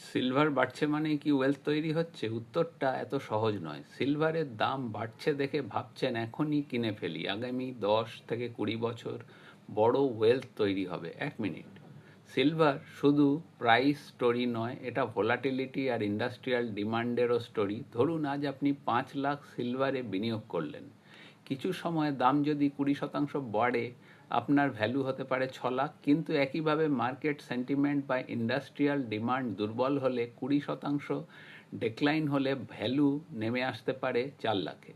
Silver বাড়ছে মানে কি ওয়েলথ তৈরি হচ্ছে? উত্তরটা এত সহজ নয়। সিলভারের দাম বাড়ছে দেখে ভাবছেন এখনই কিনে ফেলি, আগামী 10 থেকে 20 বছর বড় ওয়েলথ তৈরি হবে। 1 মিনিট। সিলভার শুধু প্রাইস স্টোরি নয়, এটা ভোলাটিলিটি আর ইন্ডাস্ট্রিয়াল ডিমান্ডেরও স্টোরি। ধরুন আজ আপনি 5 লাখ সিলভারে বিনিয়োগ করলেন। কিছু সময় দাম যদি 20% বাড়ে, আপনার ভ্যালু হতে পারে 6 লাখ, কিন্তু একইভাবে মার্কেট সেন্টিমেন্ট বা ইন্ডাস্ট্রিয়াল ডিমান্ড দুর্বল হলে, 20% ডেক্লাইন হলে ভ্যালু নেমে আসতে পারে 4 লাখে।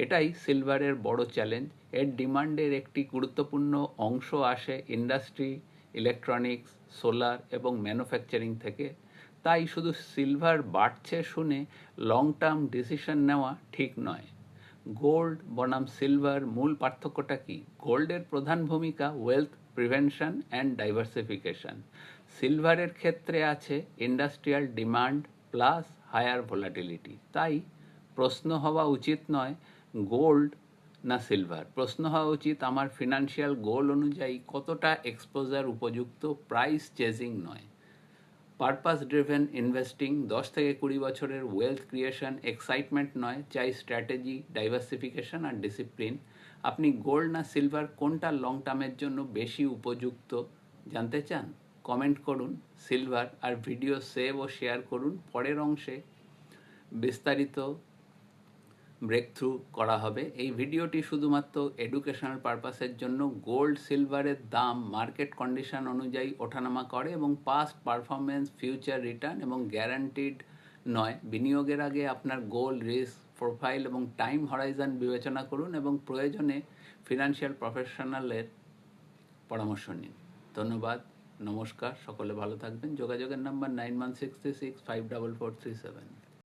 এটাই সিলভারের বড় চ্যালেঞ্জ। এর ডিমান্ডের একটি গুরুত্বপূর্ণ অংশ আসে ইন্ডাস্ট্রি, ইলেকট্রনিক্স, সোলার এবং ম্যানুফ্যাকচারিং থেকে। তাই শুধু সিলভার বাড়ছে শুনে লং টার্ম ডিসিশন নেওয়া ঠিক নয়। গোল্ড বনাম সিলভার মূল পার্থক্যটা কি? গোল্ডের প্রধান ভূমিকা ওয়েলথ প্রিভেনশন অ্যান্ড ডাইভার্সিফিকেশন। সিলভারের ক্ষেত্রে আছে industrial demand plus higher volatility. তাই প্রশ্ন হওয়া উচিত নয় গোল্ড না সিলভার, প্রশ্ন হওয়া উচিত আমার ফিনান্সিয়াল গোল অনুযায়ী কতটা এক্সপোজার উপযুক্ত, প্রাইস চেজিং নয়। পারপাস ড্রিভেন ইনভেস্টিং, 10 থেকে 20 বছরের ওয়েলথ ক্রিয়েশন, এক্সাইটমেন্ট নয়, চাই স্ট্র্যাটেজি, ডাইভার্সিফিকেশন আর ডিসিপ্লিন। আপনি গোল্ড না সিলভার, কোনটা লং টার্মের জন্য বেশি উপযুক্ত জানতে চান? কমেন্ট করুন সিলভার আর ভিডিও সেভ ও শেয়ার করুন। পরের অংশে বিস্তারিত ব্রেকথ্রু করা হবে। এই ভিডিওটি শুধুমাত্র এডুকেশনাল পারপাসের জন্য। গোল্ড সিলভারের দাম মার্কেট কন্ডিশন অনুযায়ী ওঠানামা করে এবং পাস্ট পারফরমেন্স, ফিউচার রিটার্ন এবং গ্যারান্টিড নয়। বিনিয়োগের আগে আপনার গোল, রিস্ক প্রোফাইল এবং টাইম হরাইজন বিবেচনা করুন এবং প্রয়োজনে ফিনান্সিয়াল প্রফেশনালের পরামর্শ নিন। ধন্যবাদ, নমস্কার, সকলে ভালো থাকবেন। যোগাযোগের নাম্বার 9166354437।